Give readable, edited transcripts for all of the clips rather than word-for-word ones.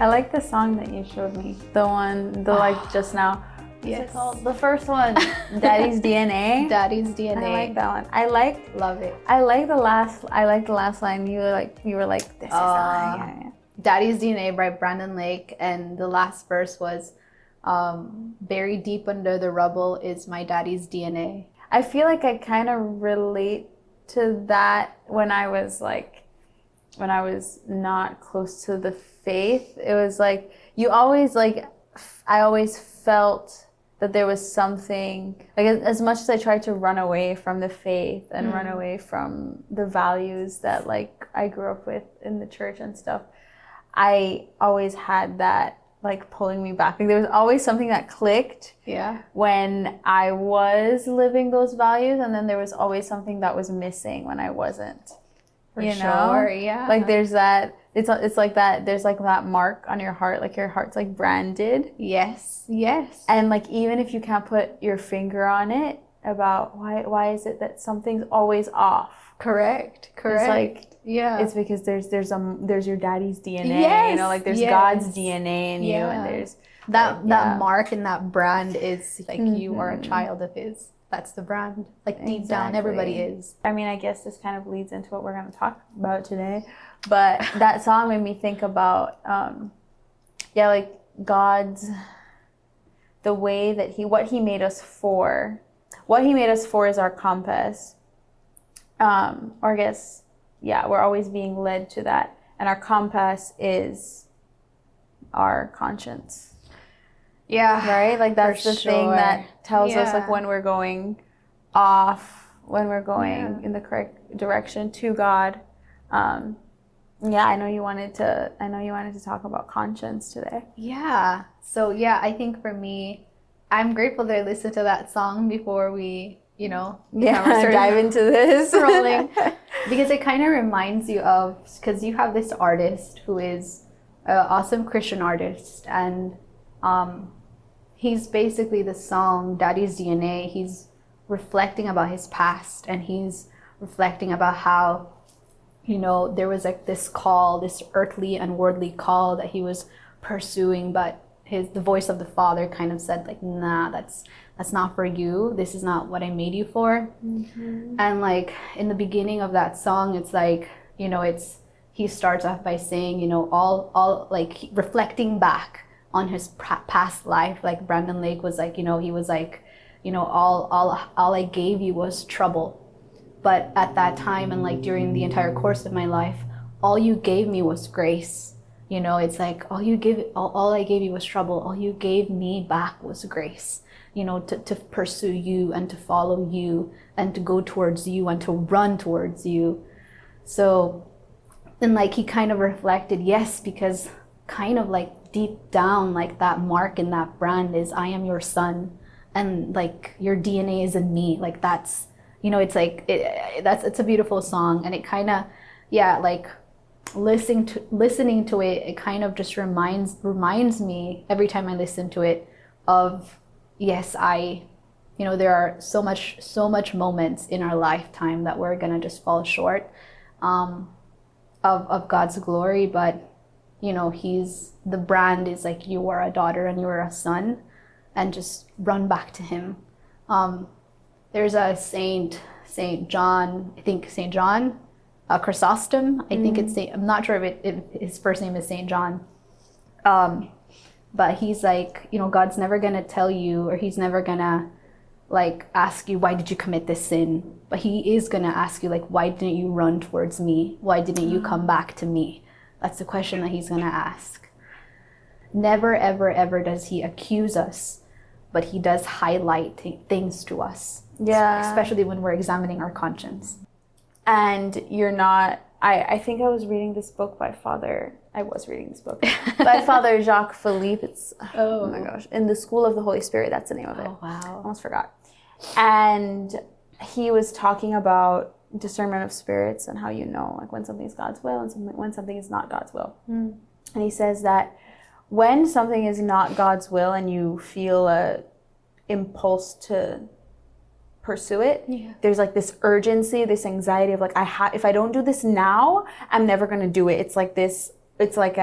I like the song that you showed me. Like just now. Yes. What's it called? The first one, Daddy's DNA. Daddy's DNA. I like that one. Love it. I like the last line. You were like, this is yeah. Daddy's DNA by Brandon Lake, and the last verse was, buried deep under the rubble is my daddy's DNA. I feel like I kind of relate to that when I was not close to the faith. It was like I always felt that there was something, like as much as I tried to run away from the faith and run away from the values that like I grew up with in the church and stuff, I always had that like pulling me back. Like there was always something that clicked when I was living those values, and then there was always something that was missing when I wasn't. For sure, yeah. Like there's that, it's like that, there's like that mark on your heart, like your heart's like branded. Yes. And like even if you can't put your finger on it, about why is it that something's always off? Correct. It's like, it's because there's your daddy's DNA, like there's God's DNA in you, and there's that mark and that brand is like you are a child of his. That's the brand. Like deep down, everybody is. I mean, I guess this kind of leads into what we're going to talk about today. But that song made me think about, like God's, the way that what he made us for. What he made us for is our compass. Or I guess, we're always being led to that. And our compass is our conscience. Yeah. Right? Like that's the thing that tells us like when we're going off, when we're going in the correct direction to God. I know you wanted to talk about conscience today. Yeah. So I think for me, I'm grateful that I listened to that song before we, dive into this rolling, because it kind of reminds you of, because you have this artist who is an awesome Christian artist, and he's basically the song Daddy's DNA. He's reflecting about his past, and he's reflecting about how, there was like this call, this earthly and worldly call that he was pursuing, but the voice of the Father kind of said like, nah, that's not for you. This is not what I made you for. Mm-hmm. And like in the beginning of that song, it's like, he starts off by saying, all like reflecting back on his past life. Like Brandon Lake was like, he was like, all I gave you was trouble. But at that time, and like during the entire course of my life, all you gave me was grace. It's like all I gave you was trouble. All you gave me back was grace. To pursue you and to follow you and to go towards you and to run towards you. So then like he kind of reflected, yes, because kind of like deep down, like that mark and that brand is, I am your son, and like your DNA is in me. Like that's, it's like it's a beautiful song, and it kind of like listening to it, it kind of just reminds me every time I listen to it of, yes, there are so much moments in our lifetime that we're gonna just fall short of God's glory, but the brand is like, you are a daughter and you are a son, and just run back to him. There's a Saint John, I think Saint John, Chrysostom. I think it's I'm not sure if his first name is Saint John. But he's like, God's never gonna tell you, or he's never gonna like ask you, why did you commit this sin? But he is gonna ask you, like, why didn't you run towards me? Why didn't you come back to me? That's the question that he's gonna ask. Never, ever, ever does he accuse us, but he does highlight things to us. Yeah. Especially when we're examining our conscience. And you're not I think I was reading this book by Father Jacques Philippe. It's oh my gosh, In the School of the Holy Spirit. That's the name of it. Oh wow, almost forgot. And he was talking about discernment of spirits and how you know like when something is God's will and when something is not God's will. And he says that when something is not God's will and you feel a impulse to pursue it, there's like this urgency, this anxiety of like if I don't do this now, I'm never going to do it. It's like this, it's like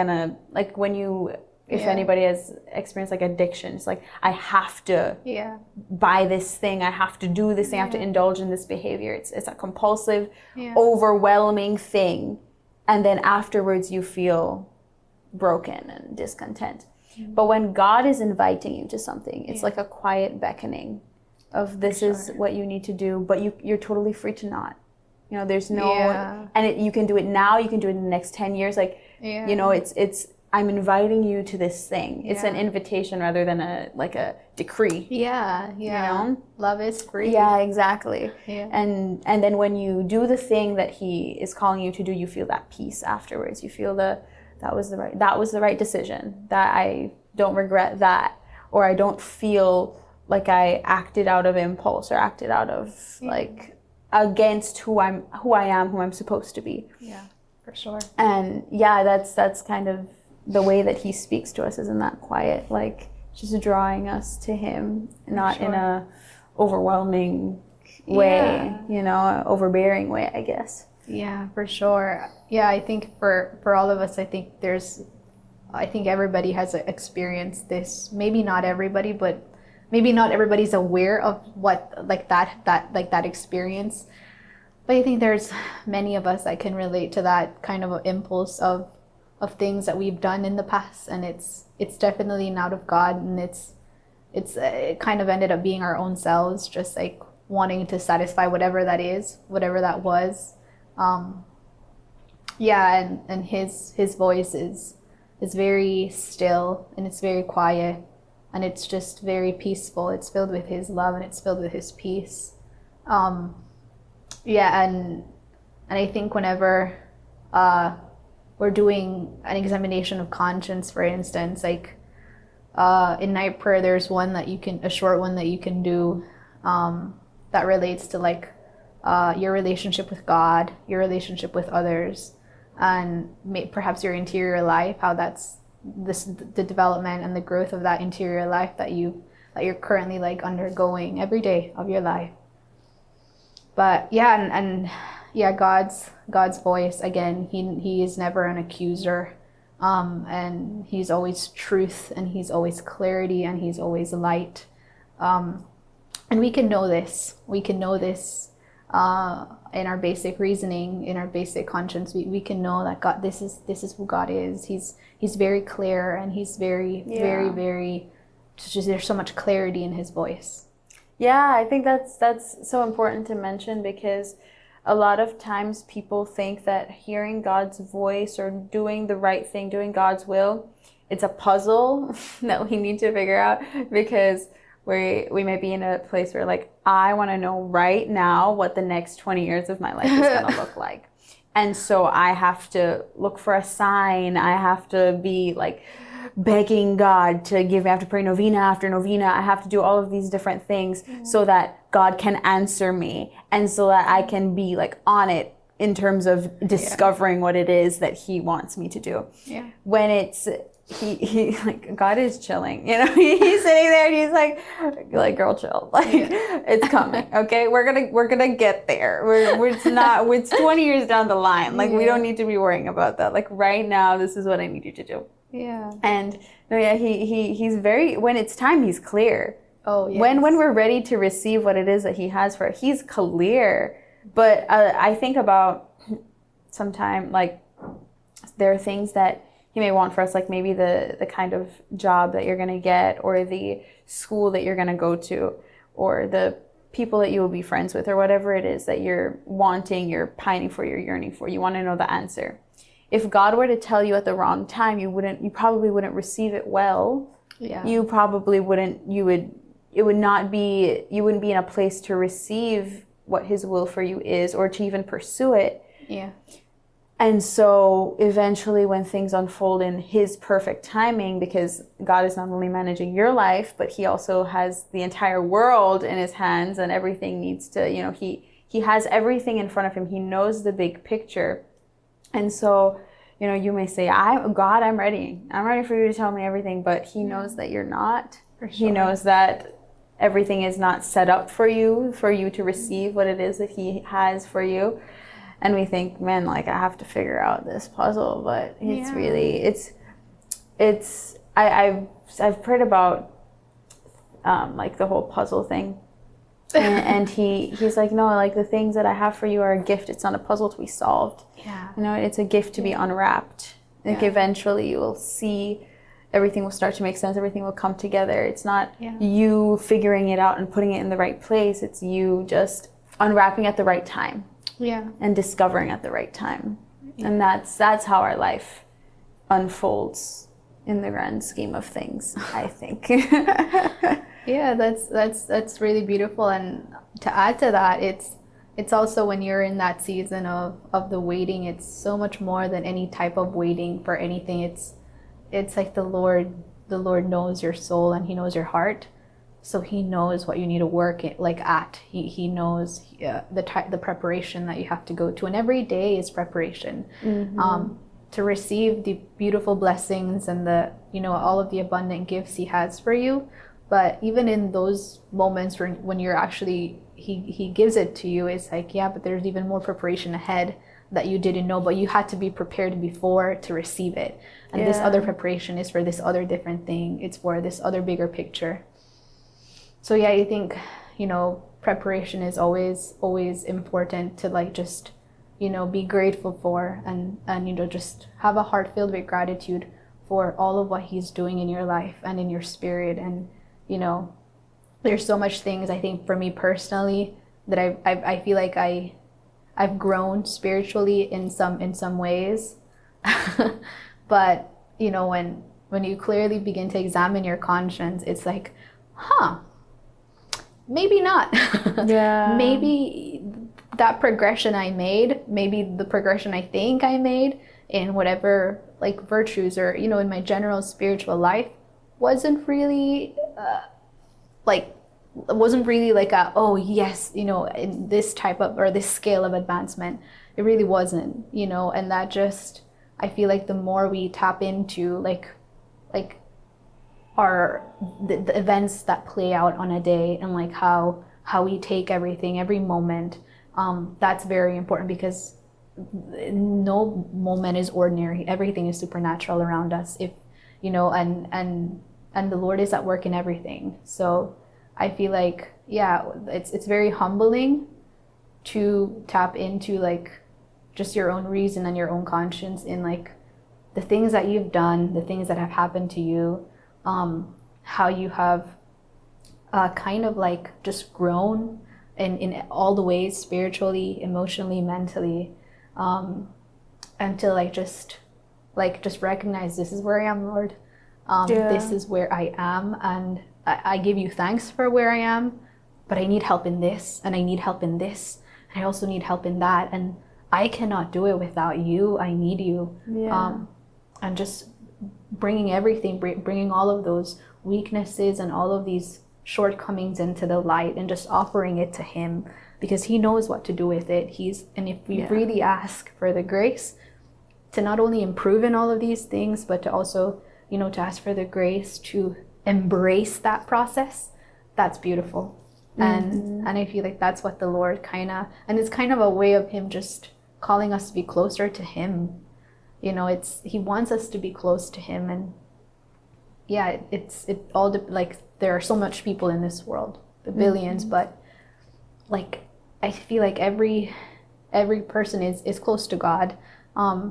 like when you, if anybody has experienced like addiction, it's like I have to buy this thing, I have to do this thing, I have to indulge in this behavior. It's a compulsive, overwhelming thing, and then afterwards you feel broken and discontent. But when God is inviting you to something, it's like a quiet beckoning of this is what you need to do, but you're totally free to not. You know, there's no, and you can do it now, you can do it in the next 10 years. Like, you know, it's I'm inviting you to this thing. It's an invitation rather than a decree. Yeah. You know? Love is free. Yeah, exactly. Yeah. And then when you do the thing that he is calling you to do, you feel that peace afterwards. You feel that was the right decision. That I don't regret that, or I don't feel like I acted out of impulse or acted out of like against who I am, who I'm supposed to be. Yeah, for sure. And that's kind of the way that he speaks to us, is in that quiet, like just drawing us to him, not in a overwhelming way, you know, overbearing way, I guess. Yeah, for sure. Yeah, I think for all of us, I think everybody has experienced this. Maybe not everybody, but maybe not everybody's aware of what that experience. But I think there's many of us that can relate to that kind of impulse of things that we've done in the past, and it's definitely not of God, and it kind of ended up being our own selves, just like wanting to satisfy whatever that was. And his voice is very still, and it's very quiet, and it's just very peaceful. It's filled with his love, and it's filled with his peace. And I think whenever we're doing an examination of conscience, for instance, like in night prayer, there's a short one that you can do that relates to like your relationship with God, your relationship with others, and perhaps your interior life, how that's the development and the growth of that interior life that you're currently like undergoing every day of your life. But God's voice, again, he is never an accuser, and he's always truth, and he's always clarity, and he's always light, and we can know this in our basic reasoning, in our basic conscience. We can know that God, this is who God is. He's very clear, and he's very there's so much clarity in his voice. Yeah, I think that's so important to mention, because a lot of times people think that hearing God's voice or doing the right thing, doing God's will, it's a puzzle that we need to figure out, because we may be in a place where like, I want to know right now what the next 20 years of my life is going to look like. And so I have to look for a sign. I have to be like begging God to give me, I have to pray novena after novena. I have to do all of these different things so that God can answer me, and so that I can be like on it in terms of discovering what it is that he wants me to do. Yeah. When it's he like, God is chilling, you know, he's sitting there and he's like girl, chill, like it's coming, okay, we're gonna get there, it's 20 years down the line, like we don't need to be worrying about that, like right now this is what I need you to do. And he's very, when it's time, he's clear. When we're ready to receive what it is that he has for us, he's clear. But I think about sometime, like there are things that he may want for us, like maybe the kind of job that you're going to get, or the school that you're going to go to, or the people that you will be friends with, or whatever it is that you're wanting, you're pining for, you're yearning for. You want to know the answer. If God were to tell you at the wrong time, you probably wouldn't receive it well. You probably wouldn't, you wouldn't be in a place to receive what his will for you is, or to even pursue it. And so eventually when things unfold in his perfect timing, because God is not only managing your life, but he also has the entire world in his hands, and everything needs to, he has everything in front of him. He knows the big picture. And so, you may say, God, I'm ready. I'm ready for you to tell me everything, but he knows that you're not. For sure. He knows that everything is not set up for you to receive what it is that he has for you. And we think, man, like, I have to figure out this puzzle, but it's really, I've prayed about like the whole puzzle thing, and he's like, no, like the things that I have for you are a gift. It's not a puzzle to be solved. Yeah. It's a gift to be unwrapped. Like eventually you will see, everything will start to make sense. Everything will come together. It's not you figuring it out and putting it in the right place. It's you just unwrapping at the right time. Yeah. And discovering at the right time. And that's how our life unfolds in the grand scheme of things, I think. Yeah, that's really beautiful. And to add to that, it's also when you're in that season of the waiting, it's so much more than any type of waiting for anything. It's like the Lord knows your soul and he knows your heart. So he knows what you need to work at. He knows the preparation that you have to go to, and every day is preparation to receive the beautiful blessings and the all of the abundant gifts he has for you. But even in those moments when you're actually he gives it to you, it's like, but there's even more preparation ahead that you didn't know, but you had to be prepared before to receive it. And this other preparation is for this other different thing. It's for this other bigger picture. So I think, preparation is always important to like just, be grateful for and just have a heart filled with gratitude for all of what he's doing in your life and in your spirit. And, there's so much things, I think, for me personally that I feel like I've grown spiritually in some ways. But, when you clearly begin to examine your conscience, it's like, maybe not. Maybe that progression I made, maybe the progression I think I made in whatever like virtues or in my general spiritual life wasn't really like in this type of or this scale of advancement. It really wasn't, and that just, I feel like the more we tap into like the events that play out on a day and like how we take everything, every moment, that's very important, because no moment is ordinary. Everything is supernatural around us, if and the Lord is at work in everything. So I feel like it's very humbling to tap into like just your own reason and your own conscience in like the things that you've done, the things that have happened to you, how you have kind of like just grown in all the ways, spiritually, emotionally, mentally, and to like just recognize, this is where I am, Lord. This is where I am, and I give you thanks for where I am, but I need help in this, and I need help in this, and I also need help in that, and I cannot do it without you. I need you. And just bringing everything, bringing all of those weaknesses and all of these shortcomings into the light and just offering it to him, because he knows what to do with it. And if we really ask for the grace to not only improve in all of these things, but to also, to ask for the grace to embrace that process, that's beautiful. And I feel like that's what the Lord and it's kind of a way of him just calling us to be closer to him. He wants us to be close to him. And there are so much people in this world, the billions, but like I feel like every person is close to God.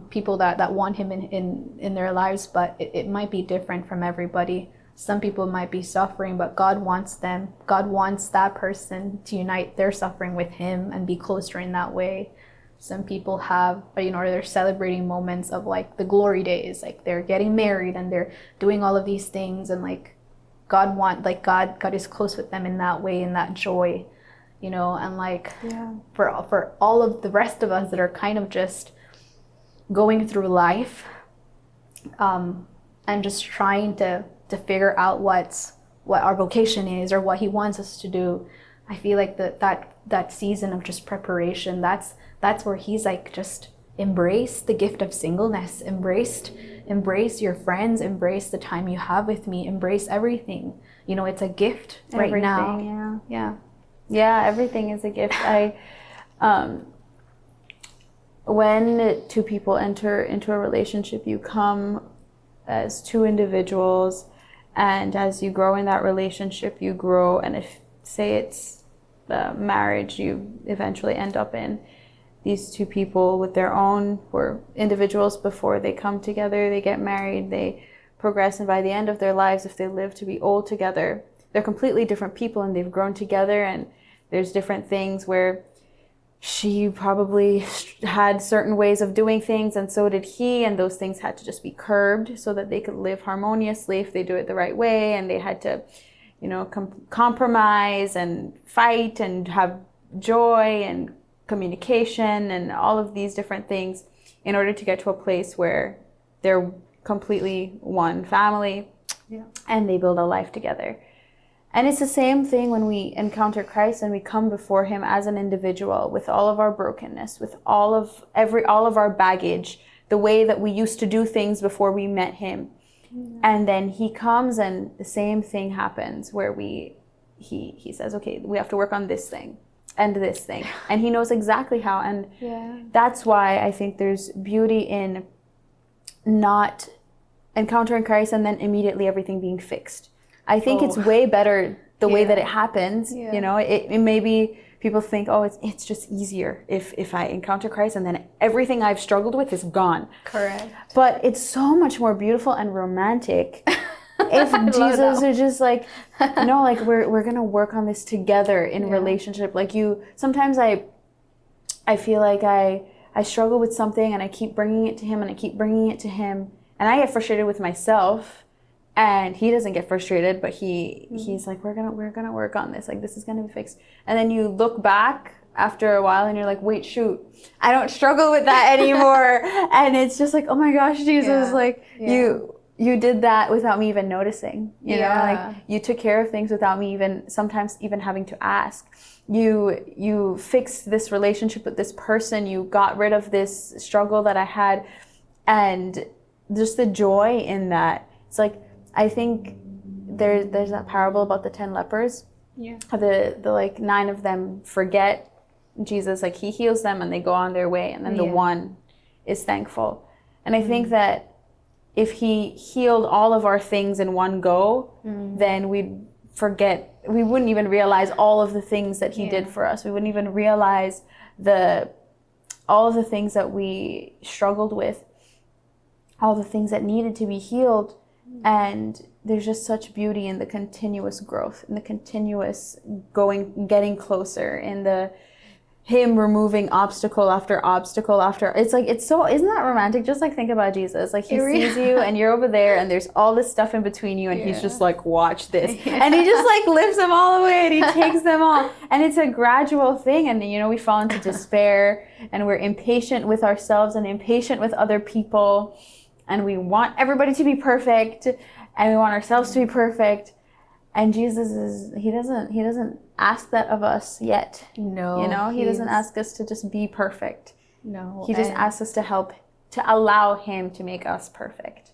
People that want him in their lives, but it might be different from everybody. Some people might be suffering, but God wants that person to unite their suffering with him and be closer in that way. Some people have, they're celebrating moments of like the glory days, like they're getting married and they're doing all of these things, and like God is close with them in that way, in that joy, and like for all of the rest of us that are kind of just going through life, and just trying to figure out what our vocation is or what he wants us to do. I feel like that season of just preparation, that's where he's like, just embrace the gift of singleness, embrace your friends, embrace the time you have with me, embrace everything. You know, it's a gift right now. Yeah, everything is a gift. When two people enter into a relationship, you come as two individuals, and as you grow in that relationship, you grow. And if, say it's marriage, you eventually end up in, these two people with their own, were individuals before they come together, they get married, they progress, and by the end of their lives, if they live to be old together, they're completely different people, and they've grown together. And there's different things where she probably had certain ways of doing things, and so did he, and those things had to just be curbed so that they could live harmoniously if they do it the right way. And they had to, you know, compromise and fight and have joy and communication and all of these different things in order to get to a place where they're completely one family. Yeah. And they build a life together. And it's the same thing when we encounter Christ and we come before him as an individual with all of our brokenness, with all of our baggage, the way that we used to do things before we met him. Mm-hmm. And then he comes and the same thing happens where he says, okay, we have to work on this thing and this thing. And he knows exactly how. And that's why I think there's beauty in not encountering Christ and then immediately everything being fixed. I think it's way better the way that it happens. Yeah. You know, it maybe people think, oh, it's just easier if I encounter Christ and then everything I've struggled with is gone. Correct. But it's so much more beautiful and romantic if Jesus is just like, no, like we're gonna work on this together in relationship. Like sometimes I feel like I struggle with something and I keep bringing it to him and I keep bringing it to him, and I get frustrated with myself. And he doesn't get frustrated, but he's like, we're gonna work on this. Like, this is gonna be fixed. And then you look back after a while and you're like, wait, shoot, I don't struggle with that anymore. And it's just like, oh my gosh, Jesus, you did that without me even noticing. You know, like you took care of things without me sometimes even having to ask. You fixed this relationship with this person. You got rid of this struggle that I had, and just the joy in that. It's like, I think there's that parable about the 10 lepers. Yeah. The like 9 of them forget Jesus, like he heals them and they go on their way, and then the one is thankful. And I think that if he healed all of our things in one go, then we wouldn't even realize all of the things that he did for us. We wouldn't even realize all of the things that we struggled with, all the things that needed to be healed. And there's just such beauty in the continuous growth, in the continuous getting closer, in him removing obstacle after obstacle after. It's like, isn't that romantic? Just like think about Jesus. Like he sees you and you're over there and there's all this stuff in between you and he's just like, watch this. And he just like lifts them all away and he takes them all. And it's a gradual thing. And you know, we fall into despair and we're impatient with ourselves and impatient with other people. And we want everybody to be perfect, and we want ourselves to be perfect. And Jesus he doesn't ask that of us yet. No. You know, he doesn't ask us to just be perfect. No. He just asks us to allow him to make us perfect.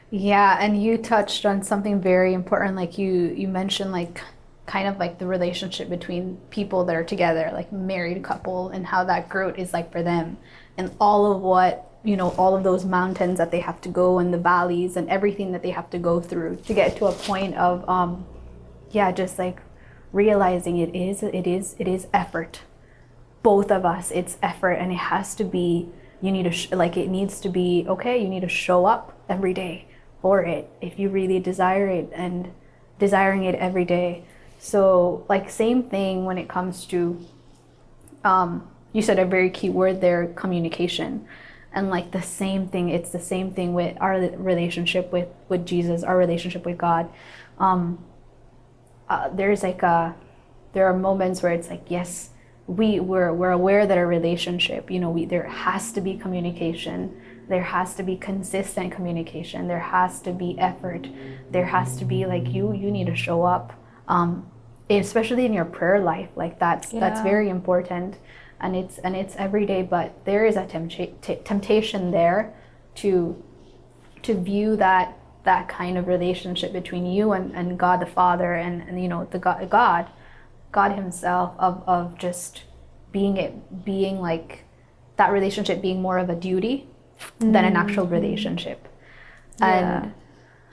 Yeah, and you touched on something very important. Like you mentioned, like kind of like the relationship between people that are together, like married couple, and how that growth is like for them, and all of what, you know, all of those mountains that they have to go, and the valleys and everything that they have to go through to get to a point of just like realizing it is effort. Both of us, it's effort, and it has to be, you need to it needs to be you need to show up every day for it if you really desire it, and desiring it every day. So like same thing when it comes to you said a very key word there, communication. And like the same thing, it's the same thing with our relationship with Jesus, our relationship with God. There are moments where it's like, yes, we're aware that a relationship, there has to be communication, there has to be consistent communication, there has to be effort, there has to be like you need to show up, especially in your prayer life. Like that's very important, and it's every day. But there is a temptation there to view that kind of relationship between you and God the Father, and the God himself, of just being like that relationship being more of a duty than an actual relationship. And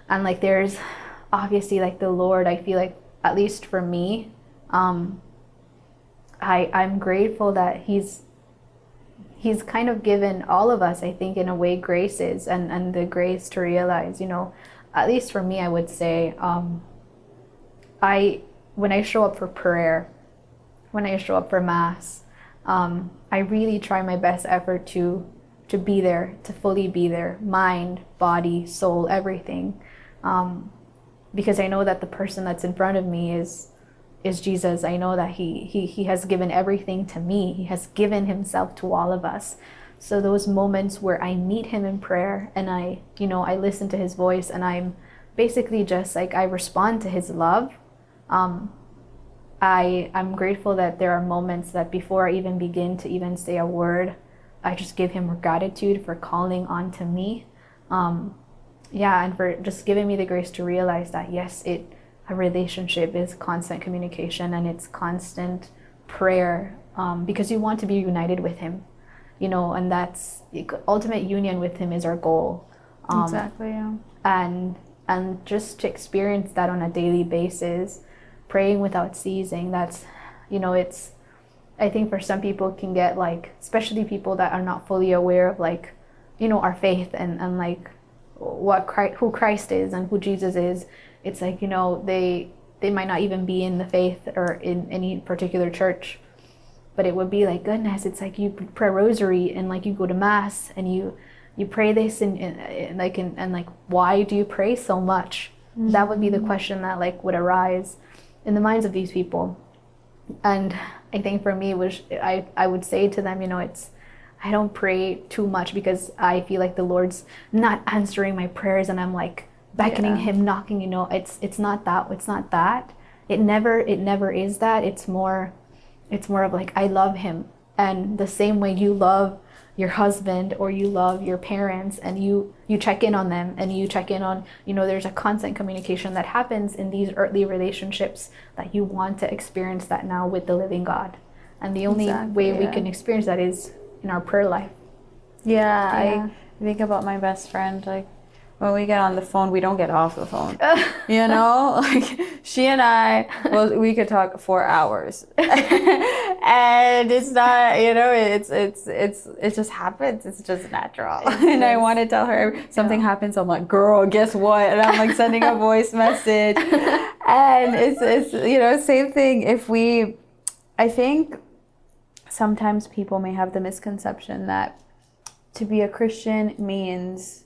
like there's obviously like the Lord, I feel like, at least for me, I'm grateful that he's kind of given all of us, I think, in a way, graces, and the grace to realize, at least for me, I would say, when I show up for prayer, when I show up for Mass, I really try my best effort to be there, to fully be there, mind, body, soul, everything, because I know that the person that's in front of me is Jesus. I know that he has given everything to me. He has given himself to all of us. So those moments where I meet him in prayer, and I listen to his voice, and I'm basically just like, I respond to his love. I'm grateful that there are moments that before I even begin to even say a word, I just give him gratitude for calling on to me. And for just giving me the grace to realize that, yes, a relationship is constant communication, and it's constant prayer, because you want to be united with him, and that's ultimate union with him is our goal. Exactly, yeah. And just to experience that on a daily basis, praying without ceasing, that's, it's, I think for some people can get like, especially people that are not fully aware of like, our faith and like who Christ is and who Jesus is. It's like, they might not even be in the faith or in any particular church, but it would be like, goodness, it's like you pray rosary, and like you go to Mass, and you pray this, and like, why do you pray so much? Mm-hmm. That would be the question that like would arise in the minds of these people. And I think for me, which I would say to them, I don't pray too much because I feel like the Lord's not answering my prayers, and I'm like beckoning him, knocking, it's not that. It never is that. It's more of like, I love him. And the same way you love your husband or you love your parents, and you check in on them, and you check in on, there's a constant communication that happens in these earthly relationships, that you want to experience that now with the living God. And the only way we can experience that is in our prayer life. I think about my best friend, like, when we get on the phone, we don't get off the phone. Like she and I, we could talk 4 hours, and it's not, it just happens. It's just natural. And I want to tell her something happens. I'm like, girl, guess what? And I'm like sending a voice message, and it's same thing. I think sometimes people may have the misconception that to be a Christian means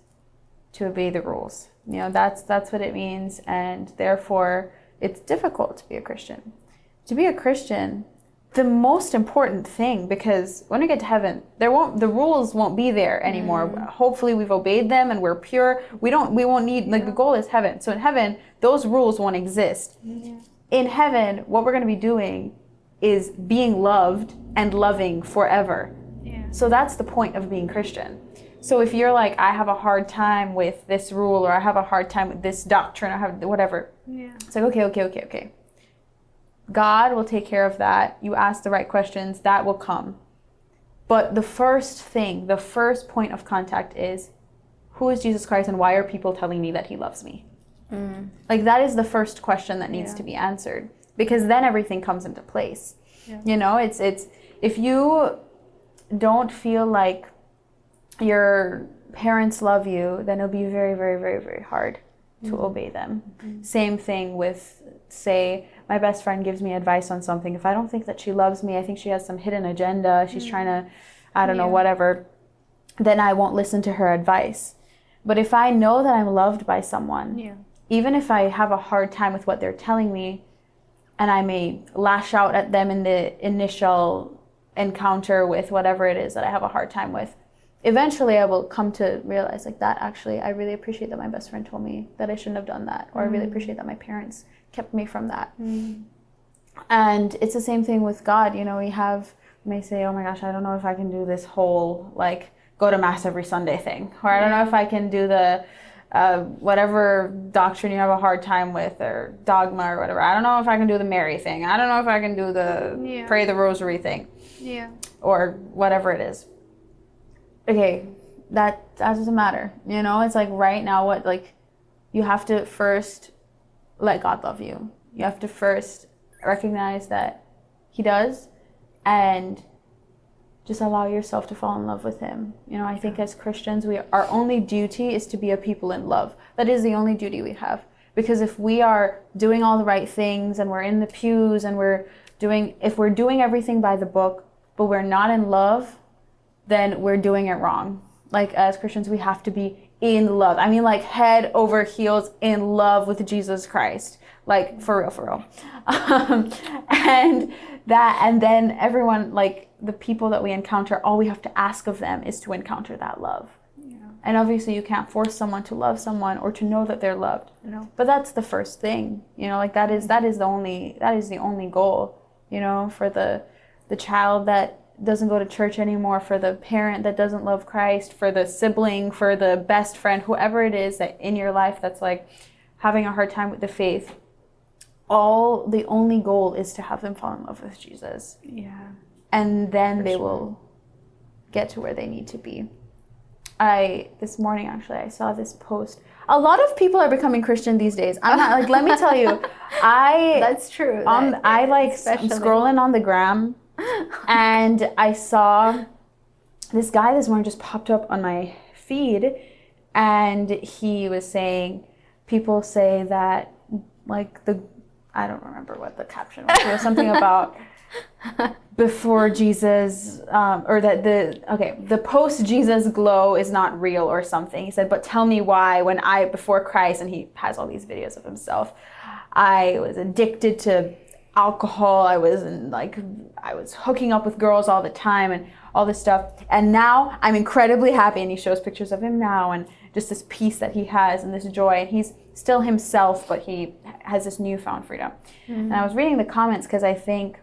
to obey the rules. That's what it means, and therefore it's difficult to be a Christian. To be a Christian, the most important thing, because when we get to heaven, the rules won't be there anymore. Hopefully we've obeyed them and we're pure. We won't need, like, the goal is heaven. So in heaven, those rules won't exist. In heaven, what we're going to be doing is being loved and loving forever. So that's the point of being Christian. So if you're like, I have a hard time with this rule, or I have a hard time with this doctrine, or I have whatever. It's like, okay. God will take care of that. You ask the right questions, that will come. But the first point of contact is, who is Jesus Christ, and why are people telling me that he loves me? Like, that is the first question that needs to be answered, because then everything comes into place. It's if you don't feel like your parents love you, then it'll be very, very, very, very hard to obey them. Same thing with, say, my best friend gives me advice on something. If I don't think that she loves me, I think she has some hidden agenda, she's trying to, I don't know, whatever, then I won't listen to her advice. But if I know that I'm loved by someone, even if I have a hard time with what they're telling me, and I may lash out at them in the initial encounter with whatever it is that I have a hard time with, eventually I will come to realize like that actually I really appreciate that my best friend told me that I shouldn't have done that, or I really appreciate that my parents kept me from that. And it's the same thing with God. You know, we may say, oh my gosh, I don't know if I can do this whole like go to mass every Sunday thing, or I don't know if I can do the whatever doctrine you have a hard time with, or dogma or whatever. I don't know if I can do the Mary thing. I don't know if I can do the pray the rosary thing, or whatever it is. Okay, that doesn't matter. You know, it's like right now, what, like, you have to first let God love you. You have to first recognize that he does, and just allow yourself to fall in love with him. You know, I think as Christians, our only duty is to be a people in love. That is the only duty we have. Because if we are doing all the right things and we're in the pews and if we're doing everything by the book, but we're not in love, then we're doing it wrong. Like, as Christians, we have to be in love. I mean, like, head over heels in love with Jesus Christ. Like, for real. And then everyone, like, the people that we encounter, all we have to ask of them is to encounter that love. Yeah. And obviously you can't force someone to love someone or to know that they're loved. No. But that's the first thing, you know, like that is the only goal, you know, for the child that doesn't go to church anymore, for the parent that doesn't love Christ, for the sibling, for the best friend, whoever it is that in your life that's like having a hard time with the faith. The only goal is to have them fall in love with Jesus. Yeah. And then they will get to where they need to be. This morning, actually, I saw this post. A lot of people are becoming Christian these days. I'm not, like, let me tell you, That's true. I'm scrolling on the gram, and I saw this guy this morning just popped up on my feed, and he was saying, people say that, like, I don't remember what the caption was. It was something about before Jesus, or that the post-Jesus glow is not real or something. He said, but tell me why before Christ, and he has all these videos of himself, I was addicted to alcohol, I was hooking up with girls all the time and all this stuff, and now I'm incredibly happy. And he shows pictures of him now and just this peace that he has and this joy, and he's still himself, but he has this newfound freedom. And I was reading the comments because I think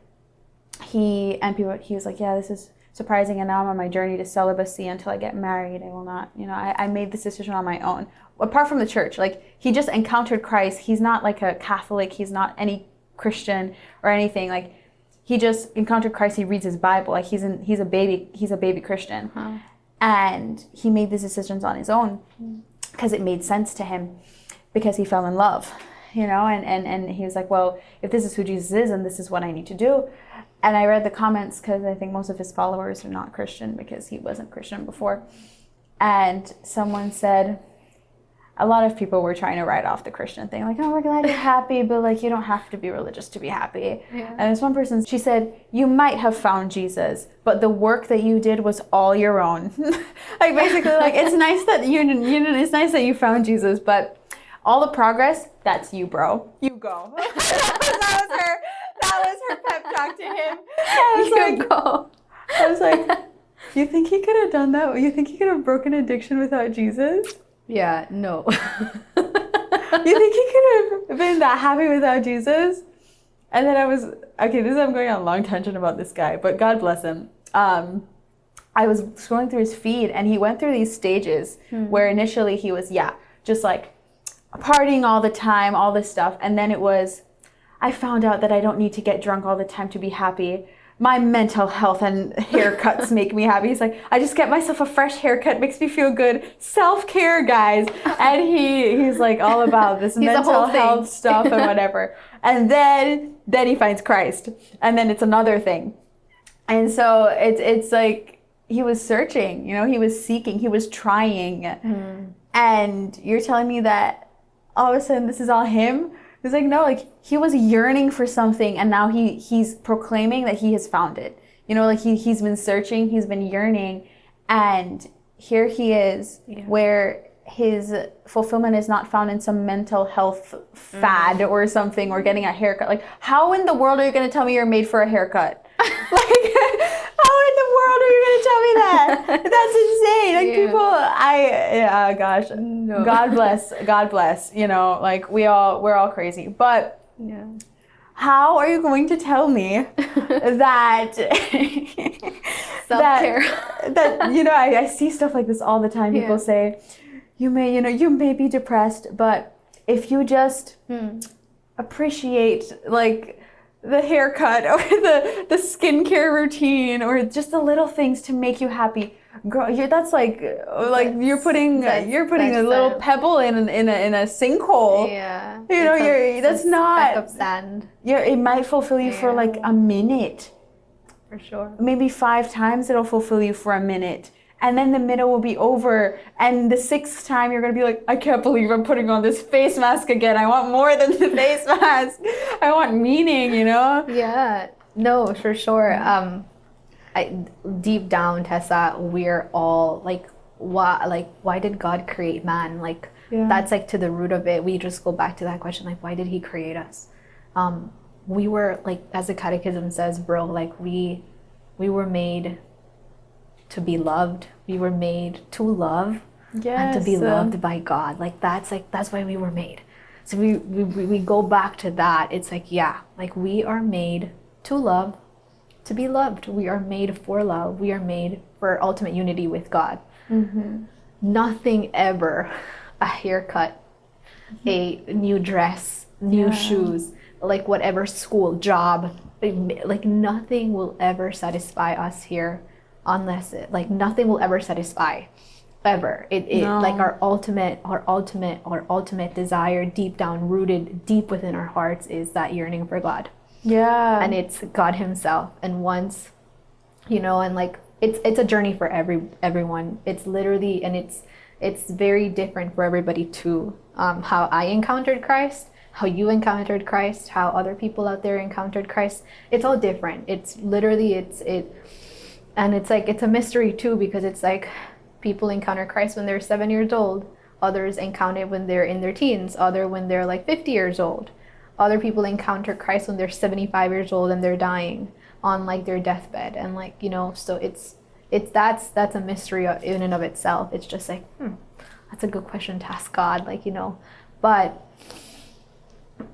he was like, yeah, this is surprising, and now I'm on my journey to celibacy until I get married. I will not, you know, I made this decision on my own. Apart from the church, like, he just encountered Christ. He's not like a Catholic, he's not any Christian or anything. Like, he just encountered Christ. He reads his Bible. Like, he's a baby Christian. And he made these decisions on his own because it made sense to him, because he fell in love, you know, and he was like, well, if this is who Jesus is, and this is what I need to do. And I read the comments because I think most of his followers are not Christian, because he wasn't Christian before. And someone said, a lot of people were trying to write off the Christian thing. Like, oh, we're glad you're happy, but like, you don't have to be religious to be happy. Yeah. And this one person, she said, you might have found Jesus, but the work that you did was all your own. Like, basically, like, it's nice that it's nice that you found Jesus, but all the progress, that's you, bro. You go. That was her pep talk to him. I was like, you think he could have done that? You think he could have broken addiction without Jesus? Yeah, no. You think he could have been that happy without Jesus? And then I'm going on a long tangent about this guy, but God bless him. I was scrolling through his feed, and he went through these stages where initially he was, just like partying all the time, all this stuff. And then it was, I found out that I don't need to get drunk all the time to be happy. My mental health and haircuts make me happy. He's like, I just get myself a fresh haircut, makes me feel good. Self-care, guys. And he's like all about this mental health stuff and whatever. And then he finds Christ. And then it's another thing. And so it's like he was searching, you know, he was seeking, he was trying. And you're telling me that all of a sudden this is all him? It's like, no, like, he was yearning for something, and now he's proclaiming that he has found it. You know, like, he's been searching, he's been yearning, and here he is, where his fulfillment is not found in some mental health fad or something, or getting a haircut. Like, how in the world are you going to tell me you're made for a haircut? Like, tell me that. That's insane. Like Yeah. people, gosh, No. God bless. You know, like we're all crazy. But Yeah. how are you going to tell me that Self-care. that you know, I see stuff like this all the time. People Yeah. say, you may be depressed, but if you just appreciate like the haircut or the skincare routine or just the little things to make you happy, girl, that's like you're putting a little pebble in a sinkhole. Yeah. You know, that's not speck of sand. Yeah, it might fulfill you for like a minute. For sure. Maybe 5 times it'll fulfill you for a minute. And then the minute will be over. And the 6th time you're going to be like, I can't believe I'm putting on this face mask again. I want more than the face mask. I want meaning, you know? Yeah. No, for sure. Deep down, Tessa, we're all like, why did God create man? Like, that's like to the root of it. We just go back to that question, like, why did he create us? We were like, as the catechism says, bro, like we were made to be loved. We were made to love and to be loved by God. Like that's why we were made. So we go back to that. It's like, yeah, like we are made to love, to be loved. We are made for love. We are made for ultimate unity with God. Mm-hmm. Nothing ever, a haircut, a new dress, new shoes, like whatever school, job, like nothing will ever satisfy us here unless nothing will ever satisfy ever. Like our ultimate desire deep down, rooted deep within our hearts, is that yearning for God. Yeah. And it's God himself. And once, you know, and like it's a journey for everyone. It's literally, and it's very different for everybody too. How I encountered Christ, how you encountered Christ, how other people out there encountered Christ. It's all different. It's literally and it's like, it's a mystery too, because it's like people encounter Christ when they're 7 years old. Others encounter it when they're in their teens. Other when they're like 50 years old. Other people encounter Christ when they're 75 years old and they're dying on like their deathbed. And like, you know, so that's a mystery in and of itself. It's just like, that's a good question to ask God, like, you know. But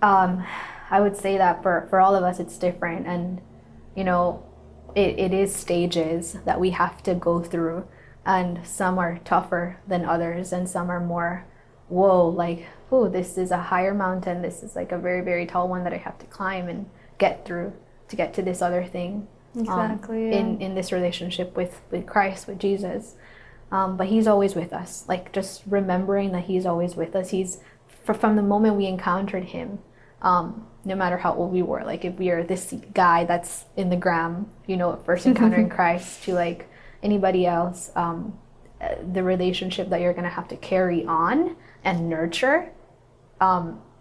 I would say that for all of us, it's different. And, you know, it is stages that we have to go through, and some are tougher than others, and some are more, whoa, like, oh, this is a higher mountain, this is like a very, very tall one that I have to climb and get through to get to this other thing. Exactly. In this relationship with Christ, with Jesus. But he's always with us, like just remembering that he's always with us. He's from the moment we encountered him, no matter how old we were, like if we are this guy that's in the gram, you know, first encountering Christ, to like anybody else, the relationship that you're going to have to carry on and nurture,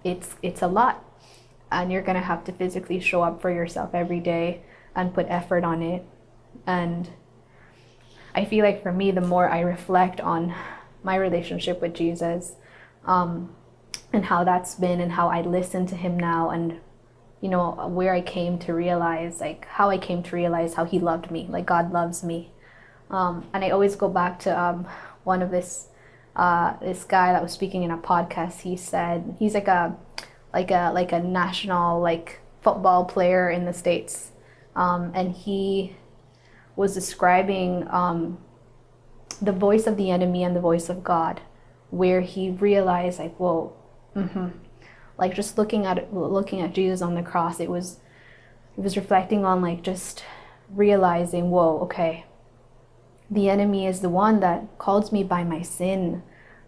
it's a lot, and you're going to have to physically show up for yourself every day and put effort on it. And I feel like for me, the more I reflect on my relationship with Jesus, and how that's been, and how I listen to him now, and you know, where I came to realize, like how I came to realize how he loved me, like God loves me. And I always go back to one of this guy that was speaking in a podcast. He said he's like a national like football player in the States, and he was describing the voice of the enemy and the voice of God, where he realized like, whoa. Like just looking at Jesus on the cross, it was reflecting on like just realizing, whoa, okay, the enemy is the one that calls me by my sin,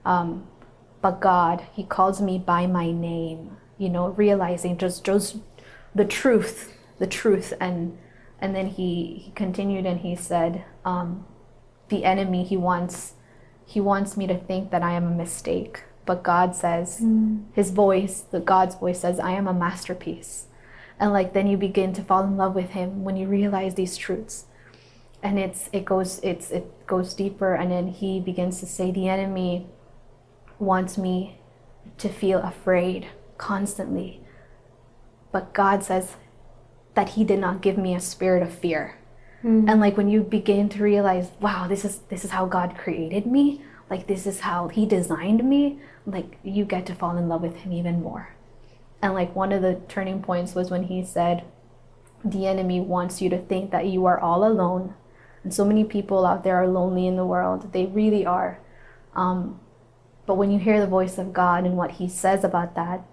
but God, he calls me by my name, you know, realizing just the truth, and then he continued and he said, the enemy, he wants me to think that I am a mistake. But God says, his voice, God's voice says, I am a masterpiece. And like, then you begin to fall in love with him when you realize these truths. And it goes deeper. And then he begins to say, the enemy wants me to feel afraid constantly. But God says that he did not give me a spirit of fear. And like when you begin to realize, wow, this is how God created me, like this is how he designed me, like you get to fall in love with him even more. And like one of the turning points was when he said, the enemy wants you to think that you are all alone. And so many people out there are lonely in the world. They really are. But when you hear the voice of God and what he says about that,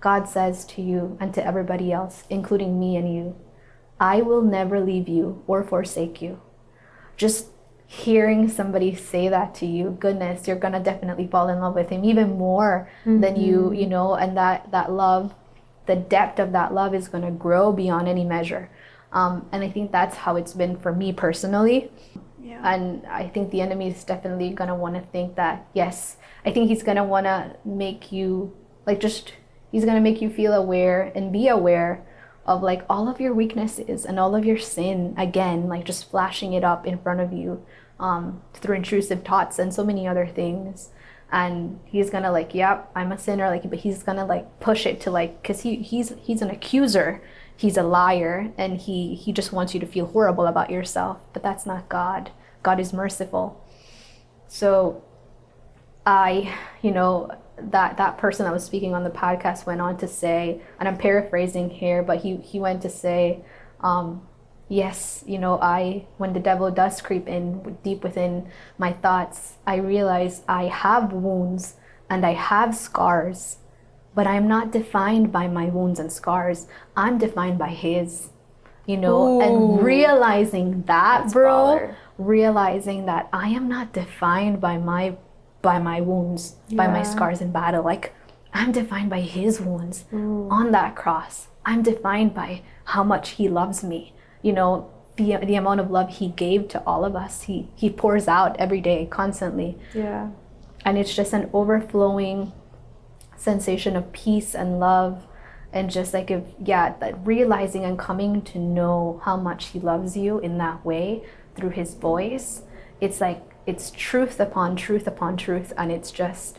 God says to you and to everybody else, including me and you, I will never leave you or forsake you. Just hearing somebody say that to you, goodness, you're gonna definitely fall in love with him even more than you know, and that love, the depth of that love is gonna grow beyond any measure. And I think that's how it's been for me personally. Yeah. And I think the enemy is definitely gonna wanna think that, yes, I think he's gonna wanna make you, like he's gonna make you feel aware and be aware of like all of your weaknesses and all of your sin, again, like just flashing it up in front of you through intrusive thoughts and so many other things. And he's gonna like, yep, I'm a sinner, like, but he's gonna like push it to like, because he's an accuser, he's a liar, and he just wants you to feel horrible about yourself. But that's not God. God is merciful. So that person that was speaking on the podcast went on to say, and I'm paraphrasing here, but he went to say, yes, when the devil does creep in deep within my thoughts, I realize I have wounds and I have scars, but I'm not defined by my wounds and scars. I'm defined by his, Ooh. And realizing that, baller. Realizing that I am not defined by my wounds, by my scars in battle. Like, I'm defined by his wounds on that cross. I'm defined by how much he loves me. The amount of love he gave to all of us, he pours out every day, constantly. Yeah. And it's just an overflowing sensation of peace and love, and just like that realizing and coming to know how much he loves you in that way through his voice. It's like, it's truth upon truth upon truth, and it's just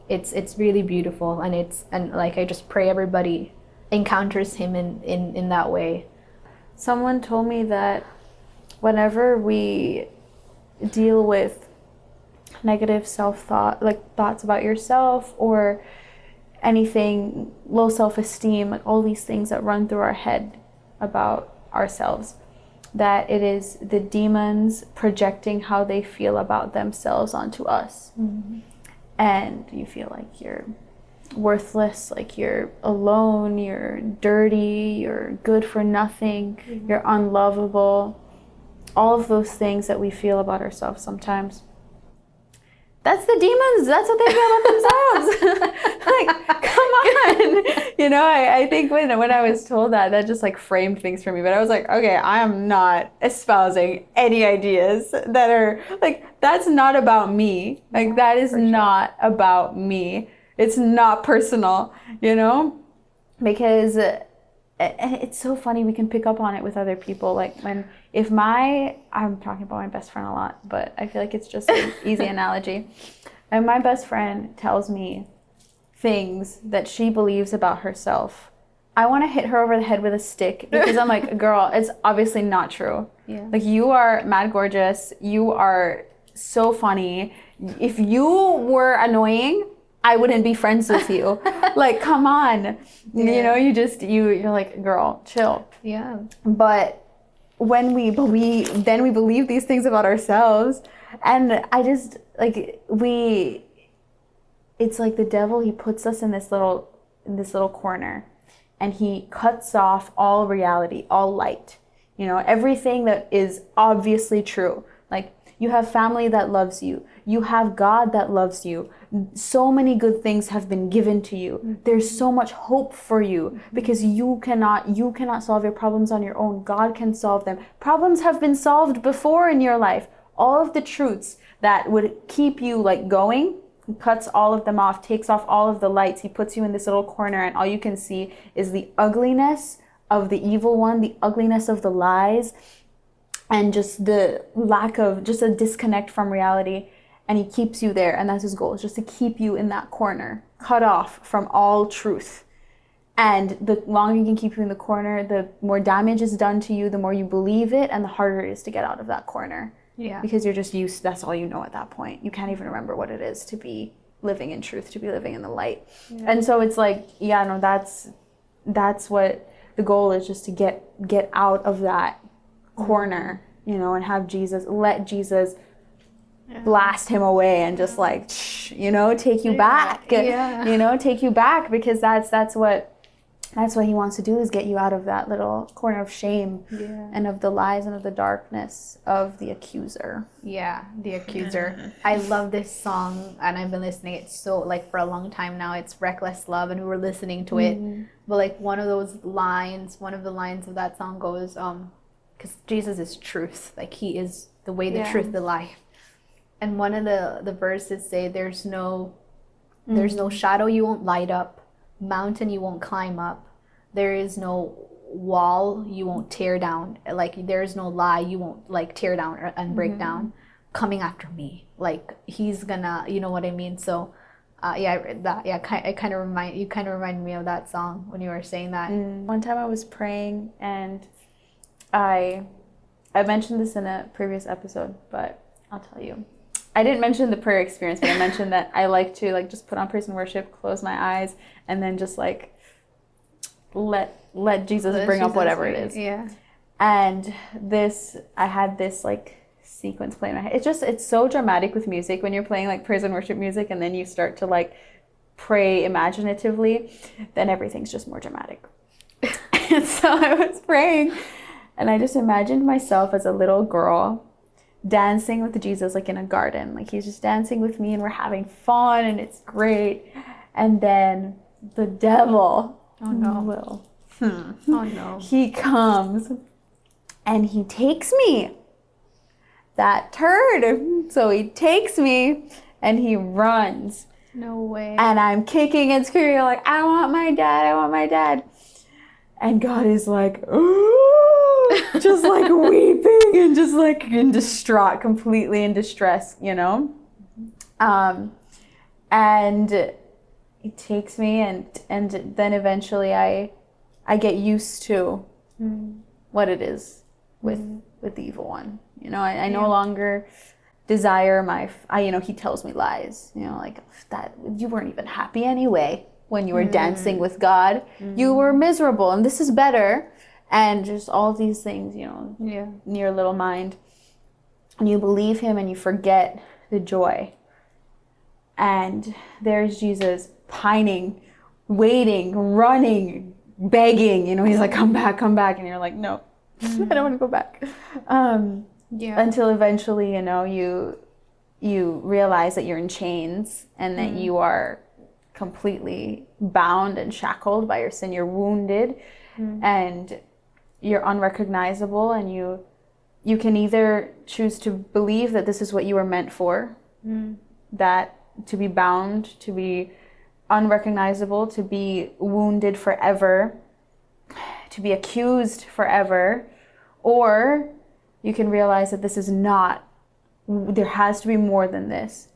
it's really beautiful. And like, I just pray everybody encounters him in that way. Someone told me that whenever we deal with negative self-thought, like thoughts about yourself or anything, low self-esteem, like all these things that run through our head about ourselves, that it is the demons projecting how they feel about themselves onto us. And you feel like you're worthless, like you're alone, you're dirty, you're good for nothing, you're unlovable. All of those things that we feel about ourselves sometimes. That's the demons. That's what they feel about themselves. Like, come on. I think when I was told that just like framed things for me. But I was like, okay, I am not espousing any ideas that are like, that's not about me. Like, that is not about me. It's not personal, because it's so funny. We can pick up on it with other people. Like I'm talking about my best friend a lot, but I feel like it's just an easy analogy. And my best friend tells me things that she believes about herself. I want to hit her over the head with a stick, because I'm like, girl, it's obviously not true. Yeah. Like, you are mad gorgeous. You are so funny. If you were annoying, I wouldn't be friends with you. Like, come on. Yeah. You're like, girl, chill. Yeah. But when we believe these things about ourselves, and I just, like, it's like the devil, he puts us in this little corner, and he cuts off all reality, all light, everything that is obviously true. Like, you have family that loves you. You have God that loves you. So many good things have been given to you. There's so much hope for you, because you cannot solve your problems on your own. God can solve them. Problems have been solved before in your life. All of the truths that would keep you like going, he cuts all of them off, takes off all of the lights. He puts you in this little corner, and all you can see is the ugliness of the evil one, the ugliness of the lies, and just the lack of, just a disconnect from reality. And he keeps you there, and that's his goal, is just to keep you in that corner, cut off from all truth. And the longer you can keep you in the corner, the more damage is done to you, the more you believe it, and the harder it is to get out of that corner. Yeah. Because you're just used, that's all you know at that point. You can't even remember what it is to be living in truth, to be living in the light. Yeah. And so it's like, yeah, no, that's what the goal is, just to get out of that corner, you know, and have Jesus, let Jesus blast him away and just like, you know, take you back, you know, take you back, because that's what he wants to do, is get you out of that little corner of shame and of the lies and of the darkness of the accuser. Yeah, the accuser. I love this song, and I've been listening it so like for a long time now. It's Reckless Love, and we were listening to it. But like one of the lines of that song goes, because Jesus is truth, like he is the way, the truth, the life. And one of the verses say, there's no shadow you won't light up, mountain you won't climb up, there is no wall you won't tear down, like there is no lie you won't like tear down and break down, coming after me. Like he's gonna, you know what I mean? So it kind of reminded me of that song when you were saying that. One time I was praying, and I mentioned this in a previous episode, but I'll tell you. I didn't mention the prayer experience, but I mentioned that I like to like just put on praise and worship, close my eyes, and then just like let Jesus bring up whatever it is. Yeah. And I had this like sequence playing in my head. It's so dramatic with music when you're playing like praise and worship music, and then you start to like pray imaginatively, then everything's just more dramatic. And so I was praying, and I just imagined myself as a little girl dancing with Jesus, like in a garden, like he's just dancing with me and we're having fun and it's great. And then the devil, he comes and he takes me, that turd. So he takes me and he runs. No way. And I'm kicking and screaming like, I want my dad. And God is like, ooh, just like weeping and just like in distraught, completely in distress, you know? And he takes me and then eventually I get used to what it is with the evil one. You know, I no longer desire he tells me lies, you know, like that you weren't even happy anyway. When you were dancing with God, you were miserable, and this is better, and just all these things, you know, in your little mind. And you believe him, and you forget the joy. And there's Jesus pining, waiting, running, begging. You know, he's like, come back, and you're like, no, I don't want to go back. Until eventually, you know, you realize that you're in chains and that you are completely bound and shackled by your sin. You're wounded and you're unrecognizable, and you can either choose to believe that this is what you were meant for, that to be bound, to be unrecognizable, to be wounded forever, to be accused forever, or you can realize that this is not, there has to be more than this,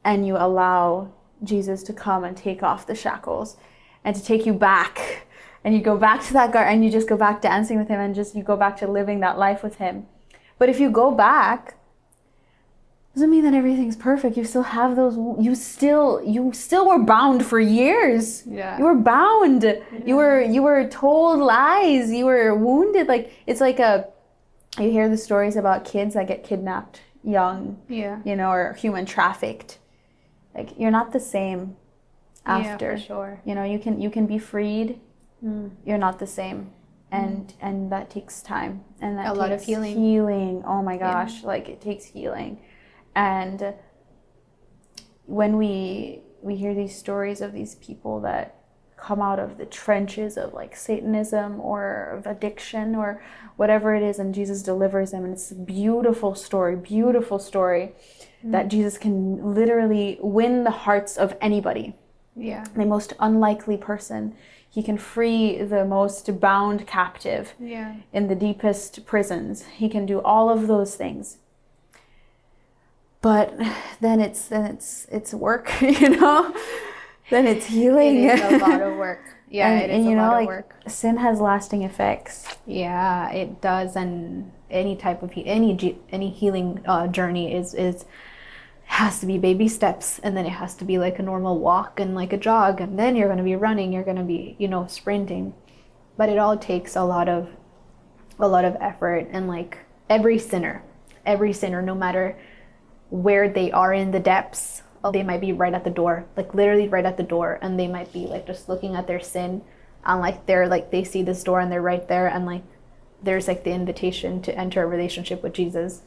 and you allow Jesus to come and take off the shackles and to take you back, and you go back to that garden and you just go back dancing with him, and just you go back to living that life with him. But if you go back, doesn't mean that everything's perfect. You still have those, you still were bound for years. You were bound. You were told lies. You were wounded. Like it's like you hear the stories about kids that get kidnapped young, you know, or human trafficked. Like you're not the same after. Yeah, for sure. You know, you can be freed. You're not the same, and that takes time, and that a lot of healing. Healing. Oh my gosh, like it takes healing, and when we hear these stories of these people that come out of the trenches of like Satanism or of addiction or whatever it is, and Jesus delivers them, and it's a beautiful story that Jesus can literally win the hearts of anybody. The most unlikely person. He can free the most bound captive in the deepest prisons. He can do all of those things. But then it's work, you know? Then it's healing. It is a lot of work. Yeah, and, it and is you a know, lot of like work. sin has lasting effects. Yeah, it does, and any type of any healing journey is has to be baby steps, and then it has to be like a normal walk and like a jog, and then you're going to be running, you're going to be, you know, sprinting. But it all takes a lot of effort, and like every sinner, no matter where they are in the depths, they might be right at the door, like literally right at the door, and they might be like just looking at their sin, and like they're like they see this door and they're right there, and like there's like the invitation to enter a relationship with Jesus,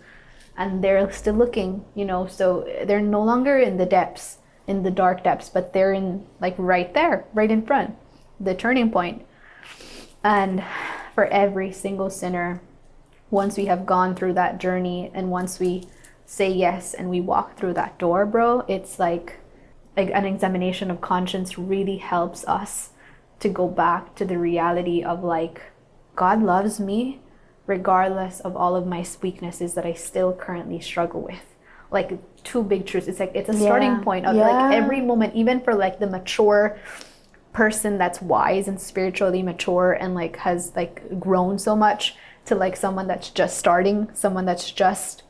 and they're still looking, you know, so they're no longer in the depths, in the dark depths, but they're in like right there, right in front, the turning point. And for every single sinner, once we have gone through that journey and once we say yes and we walk through that door, bro, it's like an examination of conscience really helps us to go back to the reality of like, God loves me regardless of all of my weaknesses that I still currently struggle with. Like two big truths. It's like it's a starting point of like every moment, even for like the mature person that's wise and spiritually mature and like has like grown so much, to like someone that's just starting, someone that's just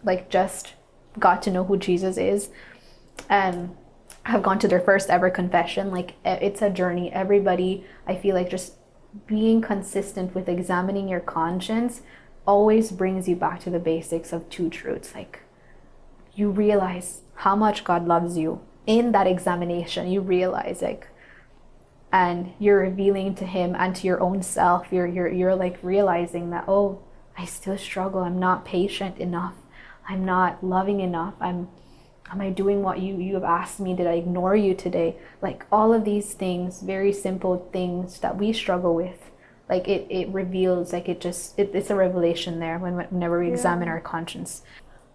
got to know who Jesus is and have gone to their first ever confession. Like it's a journey. Everybody, I feel like just being consistent with examining your conscience always brings you back to the basics of two truths. Like you realize how much God loves you in that examination. You realize like, and you're revealing to him and to your own self, you're like realizing that, oh, I still struggle. I'm not patient enough. I'm not loving enough. Am I doing what you have asked me? Did I ignore you today? Like all of these things, very simple things that we struggle with. Like it reveals, like it's a revelation there whenever we examine our conscience.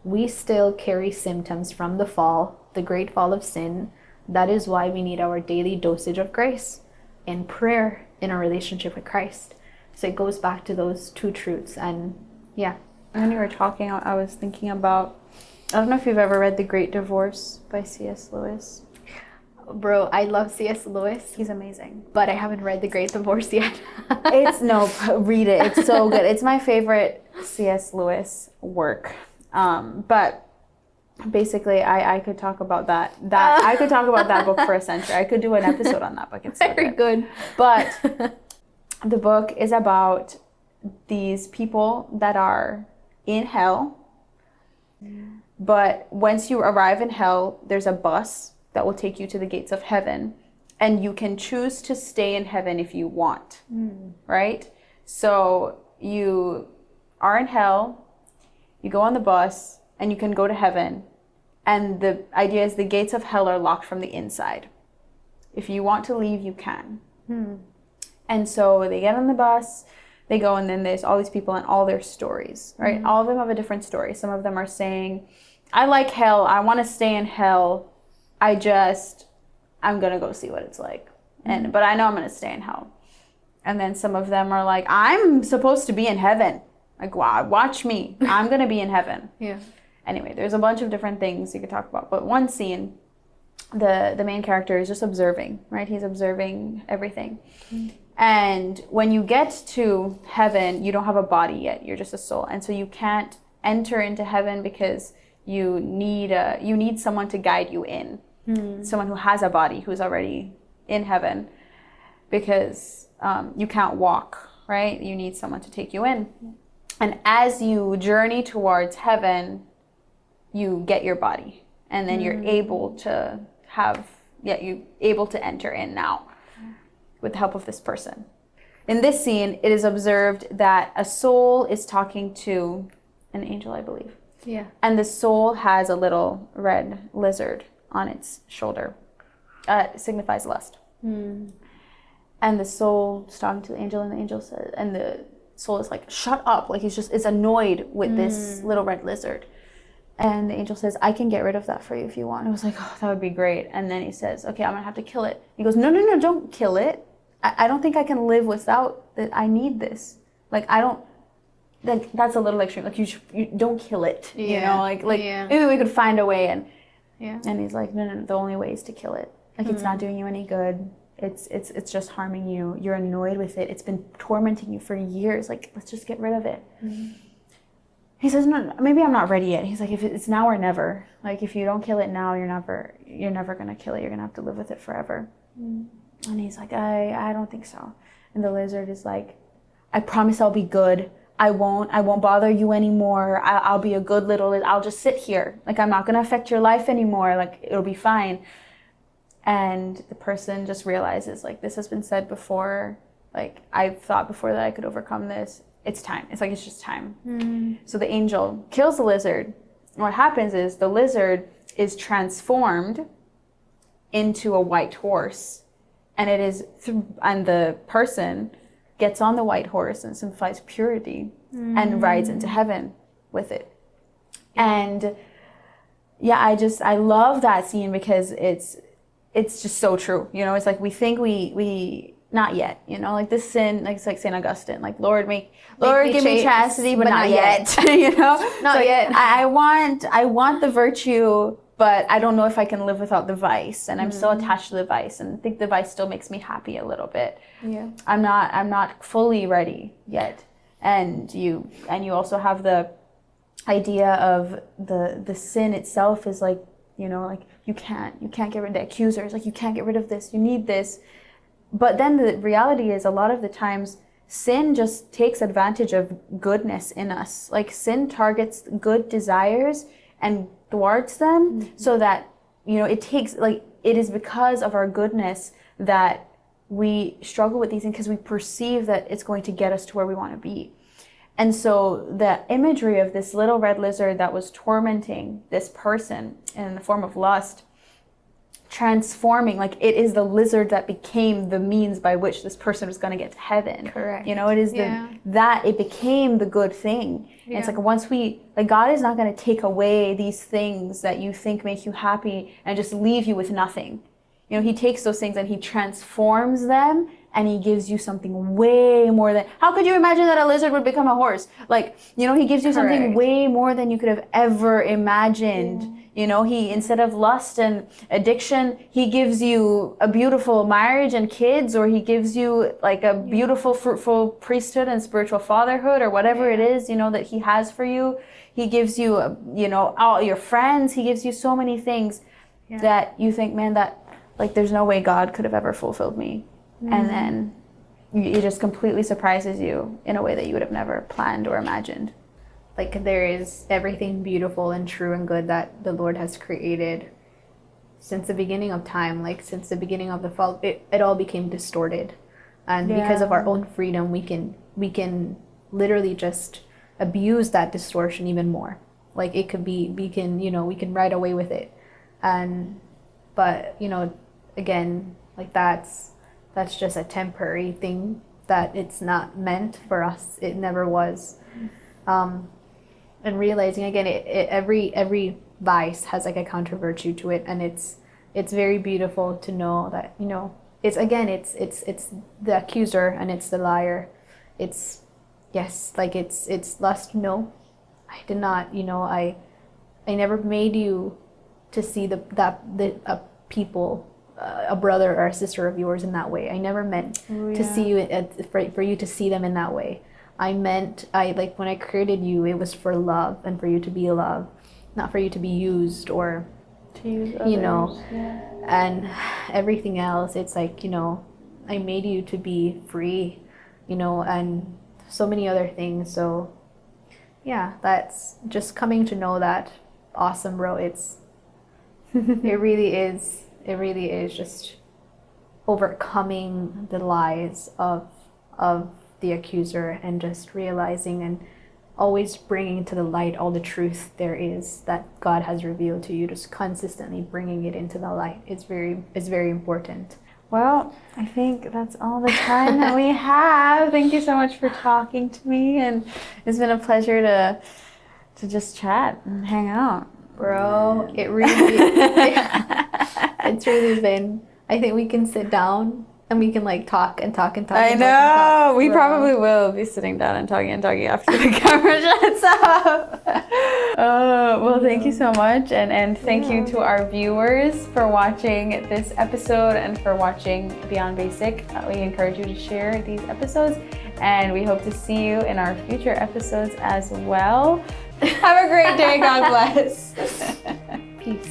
We still carry symptoms from the fall, the great fall of sin. That is why we need our daily dosage of grace in prayer, in our relationship with Christ. So it goes back to those two truths. And yeah. When you were talking, I was thinking about, I don't know if you've ever read The Great Divorce by C.S. Lewis. Bro, I love C.S. Lewis. He's amazing. But I haven't read The Great Divorce yet. Read it. It's so good. It's my favorite C.S. Lewis work. But basically, I could talk about that. I could talk about that book for a century. I could do an episode on that book. It's so very good. But the book is about these people that are in hell. But once you arrive in hell, there's a bus that will take you to the gates of heaven. And you can choose to stay in heaven if you want. Right? So you are in hell, you go on the bus, and you can go to heaven. And the idea is the gates of hell are locked from the inside. If you want to leave, you can. And so they get on the bus, they go, and then there's all these people and all their stories, right? All of them have a different story. Some of them are saying, I like hell, I want to stay in hell, I'm going to go see what it's like. But I know I'm going to stay in hell. And then some of them are like, I'm supposed to be in heaven. Like, wow, watch me. I'm going to be in heaven. Yeah. Anyway, there's a bunch of different things you could talk about. But one scene, the main character is just observing, right? He's observing everything. And when you get to heaven, you don't have a body yet. You're just a soul. And so you can't enter into heaven because you need someone to guide you in. Someone who has a body, who's already in heaven. Because you can't walk, right? You need someone to take you in. And as you journey towards heaven, you get your body. And then you're able to enter in now with the help of this person. In this scene, it is observed that a soul is talking to an angel, I believe. Yeah. And the soul has a little red lizard on its shoulder. It signifies lust. And the soul is talking to the angel, and the angel says, and the soul is like, shut up. Like is annoyed with this little red lizard. And the angel says, I can get rid of that for you if you want. And I was like, oh, that would be great. And then he says, okay, I'm going to have to kill it. He goes, no, don't kill it. I don't think I can live without it. I need this. Like, that's a little extreme. Like, you don't kill it. You know, maybe we could find a way. And he's like, no, the only way is to kill it. Like, it's not doing you any good. it's just harming you. You're annoyed with it. It's been tormenting you for years. Like, let's just get rid of it. Mm-hmm. He says, no, maybe I'm not ready yet. He's like, if it's now or never. Like, if you don't kill it now, you're never gonna kill it. You're gonna have to live with it forever. Mm-hmm. And he's like, I don't think so. And the lizard is like, I promise I'll be good. I won't bother you anymore. I'll be a good little, I'll just sit here. Like, I'm not gonna affect your life anymore. Like, it'll be fine. And the person just realizes, like, this has been said before. Like, I've thought before that I could overcome this. It's time. It's like, it's just time. Mm. So the angel kills the lizard. And what happens is the lizard is transformed into a white horse. And and the person gets on the white horse and signifies purity and rides into heaven with it. And yeah, I love that scene because it's just so true. You know, it's like we think we not yet, you know, like this sin, like it's like St. Augustine, like Lord give me chastity, but not yet. You know? Not yet. I want the virtue, but I don't know if I can live without the vice, and I'm still attached to the vice, and I think the vice still makes me happy a little bit. Yeah. I'm not fully ready yet. And you also have the idea of the sin itself is like, you know, like you can't get rid of the accusers, like you can't get rid of this, you need this. But then the reality is a lot of the times sin just takes advantage of goodness in us. Like sin targets good desires and thwarts them so that, you know, it is because of our goodness that we struggle with these things because we perceive that it's going to get us to where we want to be. And so the imagery of this little red lizard that was tormenting this person in the form of lust, transforming, like it is the lizard that became the means by which this person was going to get to heaven. Correct. You know, it is that it became the good thing. Yeah. And it's like once God is not going to take away these things that you think make you happy and just leave you with nothing. You know, he takes those things and he transforms them and he gives you something way more than, how could you imagine that a lizard would become a horse? Like, you know, he gives you something way more than you could have ever imagined. Yeah. You know, he, instead of lust and addiction, he gives you a beautiful marriage and kids, or he gives you like a beautiful, fruitful priesthood and spiritual fatherhood, or whatever it is, you know, that he has for you. He gives you, you know, all your friends. He gives you so many things that you think, man, that like there's no way God could have ever fulfilled me. And then it just completely surprises you in a way that you would have never planned or imagined. Like there is everything beautiful and true and good that the Lord has created since the beginning of time, like since the beginning of the fall, it all became distorted. And because of our own freedom, we can literally just abuse that distortion even more. Like it could be, we can ride away with it. But, you know, again, like that's just a temporary thing, that it's not meant for us. It never was. And realizing again, every vice has like a counter virtue to it, and it's very beautiful to know that, you know, it's the accuser and it's the liar. It's lust. No, I did not. You know, I never made you to see the people, a brother or a sister of yours in that way. I never meant to see you for you to see them in that way. I meant, when I created you, it was for love and for you to be loved, not for you to be used or to use others, you know. And everything else, it's like, you know, I made you to be free, you know, and so many other things. So yeah, that's just coming to know that. Awesome, bro. It really is just overcoming the lies of the accuser and just realizing and always bringing to the light all the truth there is that God has revealed to you. Just consistently bringing it into the light is very important. Well, I think that's all the time that we have. Thank you so much for talking to me, and it's been a pleasure to just chat and hang out. Bro, it's really been, I think we can sit down And we can like talk and talk and talk. I and know. talk and talk We for probably will be sitting down and talking after the camera shuts off. Well, thank you so much. And thank you to our viewers for watching this episode and for watching Beyond Basic. We encourage you to share these episodes. And we hope to see you in our future episodes as well. Have a great day. God bless. Peace.